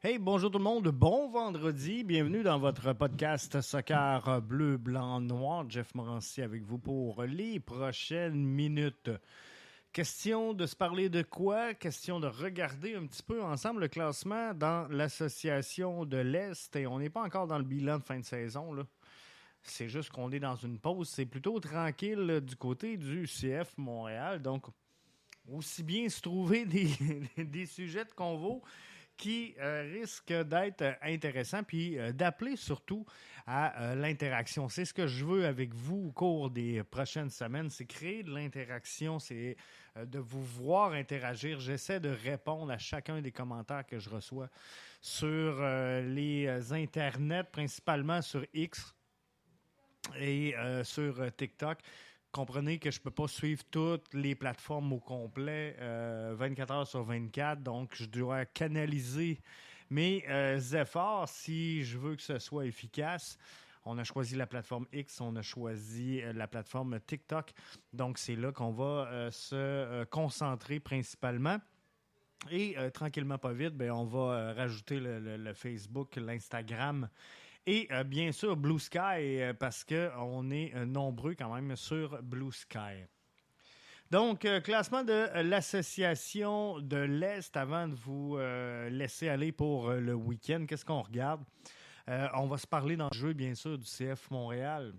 Hey, bonjour tout le monde, bon vendredi, bienvenue dans votre podcast Soccer bleu, blanc, noir. Jeff Morancy avec vous pour les prochaines minutes. Question de se parler de quoi? Question de regarder un petit peu ensemble le classement dans l'association de l'Est et on n'est pas encore dans le bilan de fin de saison, là. C'est juste qu'on est dans une pause, c'est plutôt tranquille du côté du CF Montréal, donc aussi bien se trouver des sujets de convo qui risque d'être intéressant, puis d'appeler surtout à l'interaction. C'est ce que je veux avec vous au cours des prochaines semaines, c'est créer de l'interaction, c'est de vous voir interagir. J'essaie de répondre à chacun des commentaires que je reçois sur les internets, principalement sur X et sur TikTok. Comprenez que je ne peux pas suivre toutes les plateformes au complet 24 heures sur 24, donc je dois canaliser mes efforts si je veux que ce soit efficace. On a choisi la plateforme X, on a choisi la plateforme TikTok, donc c'est là qu'on va se concentrer principalement. Et tranquillement, pas vite, on va rajouter le Facebook, l'Instagram et bien sûr, Blue Sky, parce qu'on est nombreux quand même sur Blue Sky. Donc, classement de l'association de l'Est, avant de vous laisser aller pour le week-end, qu'est-ce qu'on regarde? On va se parler dans le jeu, bien sûr, du CF Montréal.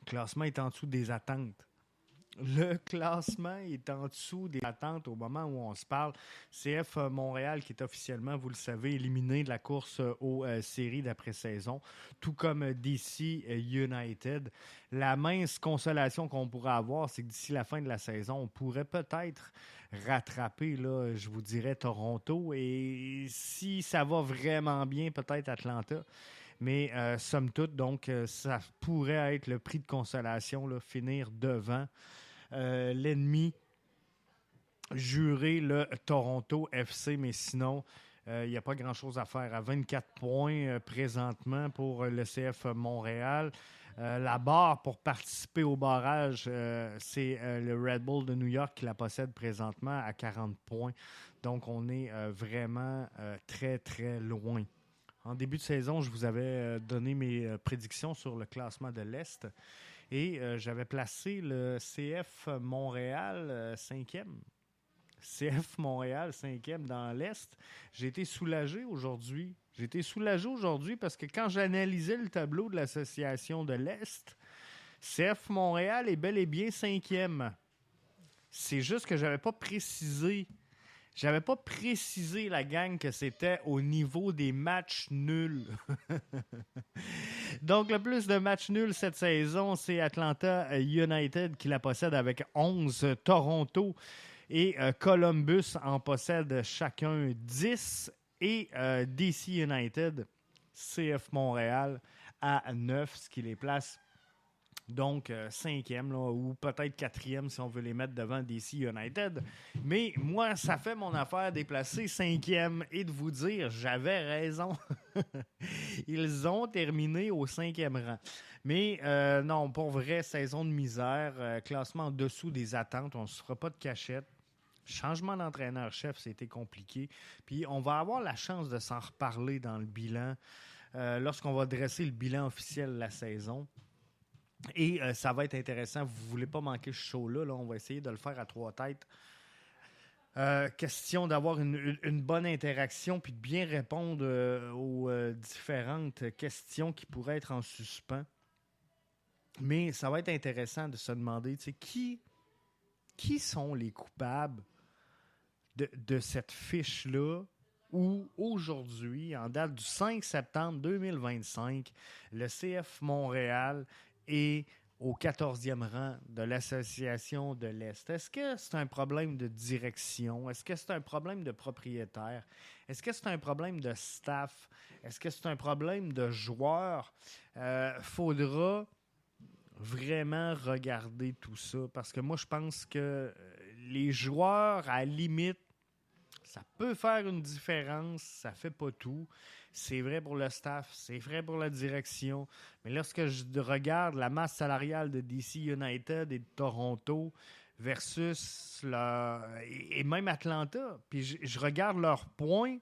Le classement est en dessous des attentes. Le classement est en dessous des attentes au moment où on se parle. CF Montréal qui est officiellement, vous le savez, éliminé de la course aux séries d'après-saison, tout comme DC United. La mince consolation qu'on pourrait avoir, c'est que d'ici la fin de la saison, on pourrait peut-être rattraper, là, je vous dirais, Toronto. Et si ça va vraiment bien, peut-être Atlanta. Mais somme toute, donc, ça pourrait être le prix de consolation, là, finir devant l'ennemi juré, le Toronto FC, mais sinon, il n'y a pas grand-chose à faire. À 24 points présentement pour le CF Montréal. La barre pour participer au barrage, c'est le Red Bull de New York qui la possède présentement à 40 points. Donc, on est vraiment très, très loin. En début de saison, je vous avais donné mes prédictions sur le classement de l'Est. Et j'avais placé le CF Montréal 5e. CF Montréal 5e dans l'Est. J'ai été soulagé aujourd'hui. Parce que quand j'analysais le tableau de l'association de l'Est, CF Montréal est bel et bien 5e. C'est juste que j'avais pas précisé la gang que c'était au niveau des matchs nuls. Donc, le plus de matchs nuls cette saison, c'est Atlanta United qui la possède avec 11. Toronto et Columbus en possèdent chacun 10. Et DC United, CF Montréal à 9, ce qui les place donc 5e, là, ou peut-être 4e si on veut les mettre devant DC United. Mais moi, ça fait mon affaire de les placer 5e et de vous dire, j'avais raison. Ils ont terminé au 5e rang. Mais non, pour vrai, saison de misère, classement en dessous des attentes, on ne se fera pas de cachette. Changement d'entraîneur-chef, c'était compliqué. Puis on va avoir la chance de s'en reparler dans le bilan lorsqu'on va dresser le bilan officiel de la saison. Et ça va être intéressant. Vous ne voulez pas manquer ce show-là. Là. On va essayer de le faire à trois têtes. Question d'avoir une bonne interaction puis de bien répondre aux différentes questions qui pourraient être en suspens. Mais ça va être intéressant de se demander, tu sais, qui sont les coupables de cette fiche-là où aujourd'hui, en date du 5 septembre 2025, le CF Montréal est au 14e rang de l'association de l'Est. Est-ce que c'est un problème de direction? Est-ce que c'est un problème de propriétaire? Est-ce que c'est un problème de staff? Est-ce que c'est un problème de joueurs? Faudra vraiment regarder tout ça parce que moi, je pense que les joueurs, à la limite, ça peut faire une différence, ça fait pas tout. C'est vrai pour le staff, c'est vrai pour la direction. Mais lorsque je regarde la masse salariale de DC United et de Toronto versus et même Atlanta, puis je regarde leurs points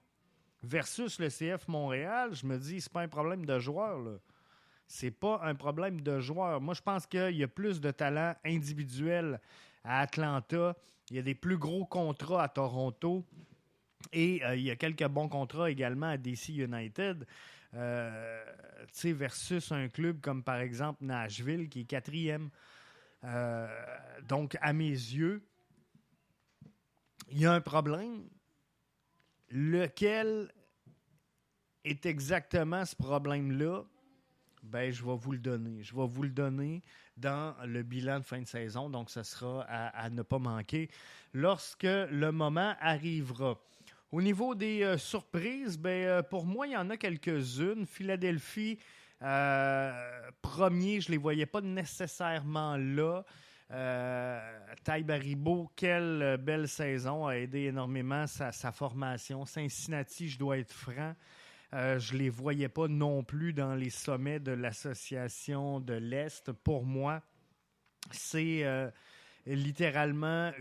versus le CF Montréal, je me dis, c'est pas un problème de joueur, là. C'est pas un problème de joueur. Moi, je pense qu'il y a plus de talent individuel à Atlanta. Il y a des plus gros contrats à Toronto. Et il y a quelques bons contrats également à DC United. Versus un club comme par exemple Nashville qui est 4e. Donc, à mes yeux, il y a un problème. Lequel est exactement ce problème-là? Ben, je vais vous le donner. Je vais vous le donner dans le bilan de fin de saison. Donc, ce sera à ne pas manquer lorsque le moment arrivera. Au niveau des surprises, pour moi, il y en a quelques-unes. Philadelphie, premier, je ne les voyais pas nécessairement là. Ty Baribeau, quelle belle saison, a aidé énormément sa formation. Cincinnati, je dois être franc, je ne les voyais pas non plus dans les sommets de l'association de l'Est. Pour moi, c'est littéralement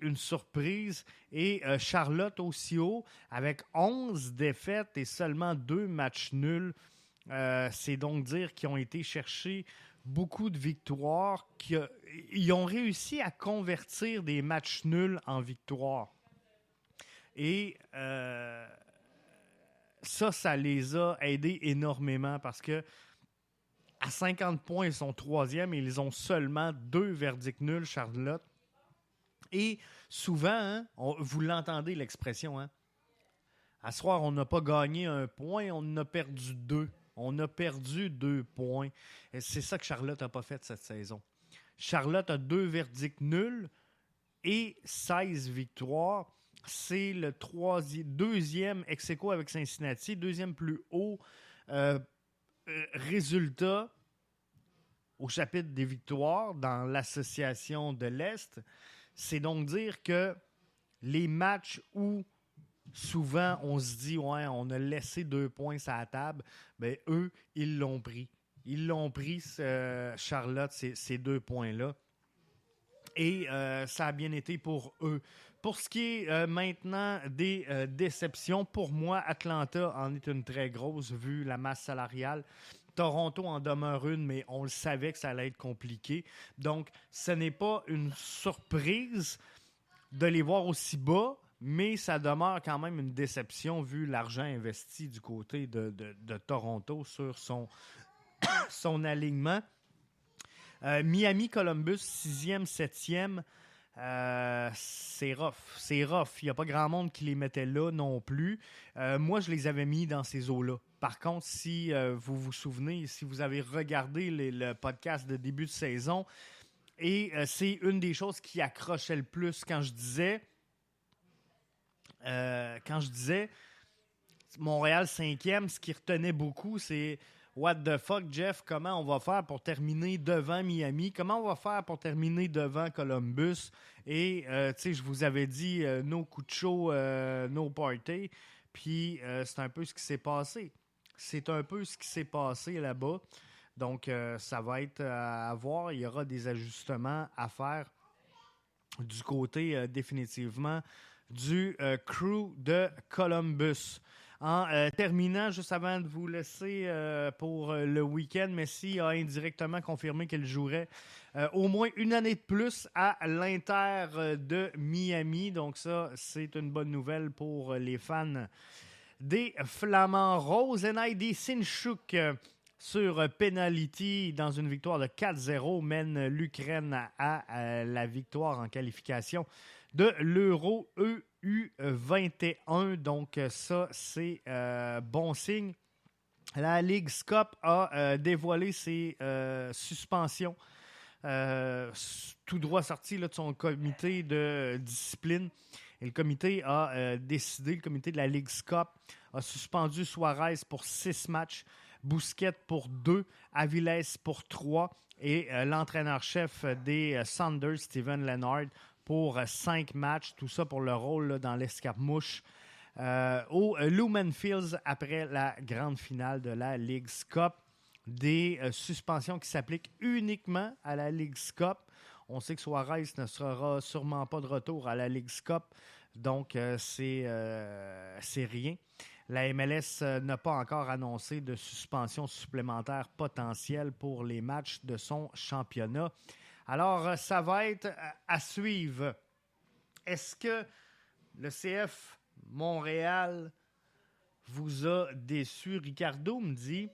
une surprise. Et Charlotte aussi haut, avec 11 défaites et seulement 2 matchs nuls. C'est donc dire qu'ils ont été chercher beaucoup de victoires. Ils ont réussi à convertir des matchs nuls en victoires. Et ça les a aidés énormément parce que à 50 points, ils sont 3e et ils ont seulement 2 verdicts nuls, Charlotte. Et souvent, vous l'entendez l'expression, à ce soir, on n'a pas gagné 1 point, on en a perdu 2. On a perdu 2 points. Et c'est ça que Charlotte n'a pas fait cette saison. Charlotte a 2 verdicts nuls et 16 victoires. C'est le deuxième ex-aequo avec Cincinnati, deuxième plus haut résultat au chapitre des victoires dans l'association de l'Est. C'est donc dire que les matchs où souvent on se dit ouais, on a laissé 2 points sur la table, ben eux, ils l'ont pris. Ils l'ont pris, Charlotte, ces 2 points-là. Et ça a bien été pour eux. Pour ce qui est maintenant des déceptions, pour moi, Atlanta en est une très grosse vu la masse salariale. Toronto en demeure une, mais on le savait que ça allait être compliqué. Donc, ce n'est pas une surprise de les voir aussi bas, mais ça demeure quand même une déception vu l'argent investi du côté de Toronto sur son alignement. Miami, Columbus, 6e, 7e. C'est rough. C'est rough. Il n'y a pas grand monde qui les mettait là non plus. Moi, je les avais mis dans ces eaux-là. Par contre, si vous vous souvenez, si vous avez regardé le podcast de début de saison, et c'est une des choses qui accrochait le plus quand je disais Montréal 5e, ce qui retenait beaucoup, c'est what the fuck, Jeff, comment on va faire pour terminer devant Miami? Comment on va faire pour terminer devant Columbus? Et, je vous avais dit, no coup de chaud, no party. Puis, c'est un peu ce qui s'est passé. C'est un peu ce qui s'est passé là-bas. Donc, ça va être à voir. Il y aura des ajustements à faire du côté, définitivement, du crew de Columbus. En terminant, juste avant de vous laisser pour le week-end, Messi a indirectement confirmé qu'il jouerait au moins une année de plus à l'Inter de Miami. Donc ça, c'est une bonne nouvelle pour les fans des Flamands Roses. Enaidi Sinchuk sur penalty dans une victoire de 4-0 mène l'Ukraine à la victoire en qualification de l'Euro EU21. Donc ça, c'est bon signe. La Ligue Cup a dévoilé ses suspensions tout droit sorti là, de son comité de discipline. Et le comité a décidé, le comité de la Ligue Cup a suspendu Suarez pour 6 matchs, Busquets pour 2, Avilés pour 3 et l'entraîneur-chef des Sounders, Steven Leonard, pour 5 matchs. Tout ça pour le rôle là, dans l'escarmouche au Lumen Fields après la grande finale de la Ligue Cup. Des suspensions qui s'appliquent uniquement à la Ligue Cup. On sait que Suarez ne sera sûrement pas de retour à la Ligue Cup, donc c'est rien. La MLS n'a pas encore annoncé de suspension supplémentaire potentielle pour les matchs de son championnat. Alors, ça va être à suivre. Est-ce que le CF Montréal vous a déçu? Ricardo me dit,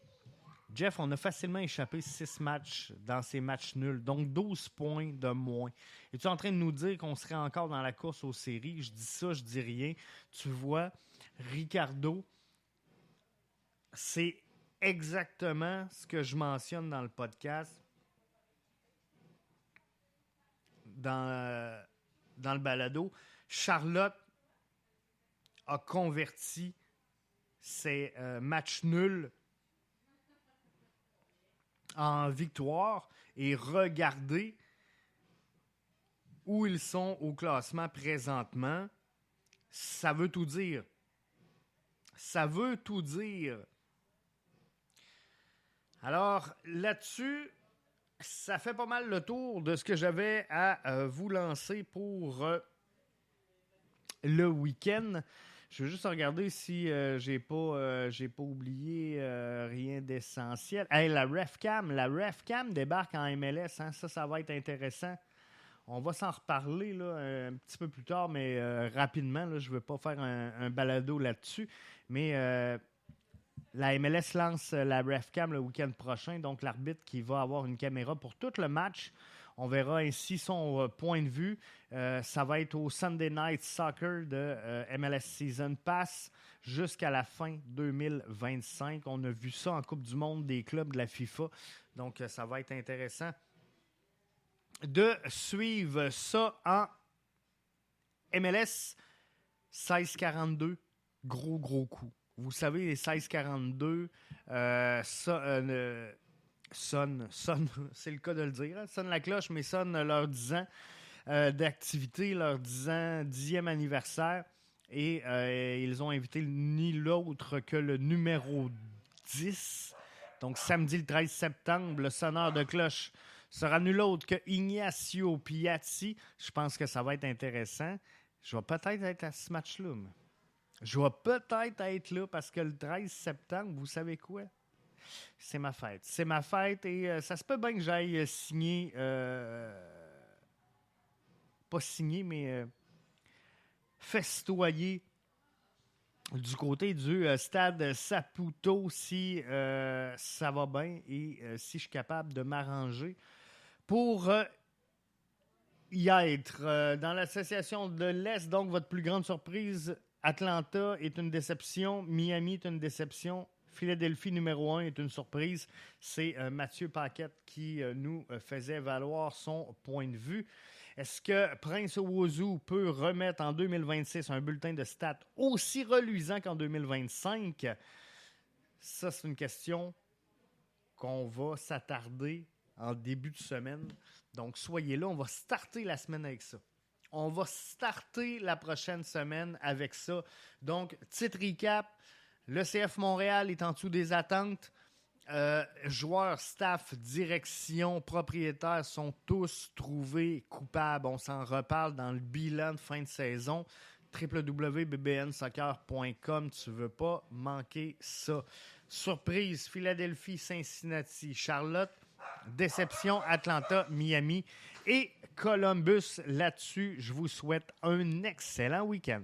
Jeff, on a facilement échappé 6 matchs dans ces matchs nuls, donc 12 points de moins. Es-tu en train de nous dire qu'on serait encore dans la course aux séries? Je dis ça, je dis rien. Tu vois, Ricardo, c'est exactement ce que je mentionne dans le podcast, dans le balado. Charlotte a converti ses matchs nuls en victoire et regardez où ils sont au classement présentement. Ça veut tout dire. Ça veut tout dire. Alors, là-dessus, ça fait pas mal le tour de ce que j'avais à vous lancer pour le week-end. Je veux juste regarder si j'ai pas oublié rien d'essentiel. Hey, la RefCam débarque en MLS. Hein? Ça va être intéressant. On va s'en reparler là, un petit peu plus tard, mais rapidement. Là, je ne veux pas faire un balado là-dessus. Mais la MLS lance la RefCam le week-end prochain. Donc, l'arbitre qui va avoir une caméra pour tout le match. On verra ainsi son point de vue. Ça va être au Sunday Night Soccer de MLS Season Pass jusqu'à la fin 2025. On a vu ça en Coupe du Monde des clubs de la FIFA. Donc, ça va être intéressant de suivre ça en MLS 1642. Gros coup. Vous savez, les 1642, sonne, c'est le cas de le dire, hein, sonne la cloche, mais sonne leur 10 ans d'activité, leur 10e anniversaire. Et ils ont invité ni l'autre que le numéro 10. Donc, samedi le 13 septembre, le sonneur de cloche sera nul autre que Ignacio Piatti. Je pense que ça va être intéressant. Je vais peut-être être à ce match-là. Je vais peut-être être là parce que le 13 septembre, vous savez quoi? C'est ma fête. C'est ma fête et ça se peut bien que j'aille signer, pas signer, mais festoyer du côté du stade Saputo si ça va bien et si je suis capable de m'arranger pour y être. Dans l'association de l'Est, donc votre plus grande surprise, Atlanta est une déception, Miami est une déception, Philadelphie numéro 1 est une surprise. C'est Mathieu Paquette qui nous faisait valoir son point de vue. Est-ce que Prince Owusu peut remettre en 2026 un bulletin de stats aussi reluisant qu'en 2025? Ça, c'est une question qu'on va s'attarder en début de semaine. Donc, soyez là. On va starter la semaine avec ça. On va starter la prochaine semaine avec ça. Donc, petit recap. Le CF Montréal est en dessous des attentes. Joueurs, staff, direction, propriétaires sont tous trouvés coupables. On s'en reparle dans le bilan de fin de saison. www.bbnsoccer.com. Tu ne veux pas manquer ça. Surprise, Philadelphie, Cincinnati, Charlotte. Déception, Atlanta, Miami et Columbus. Là-dessus, je vous souhaite un excellent week-end.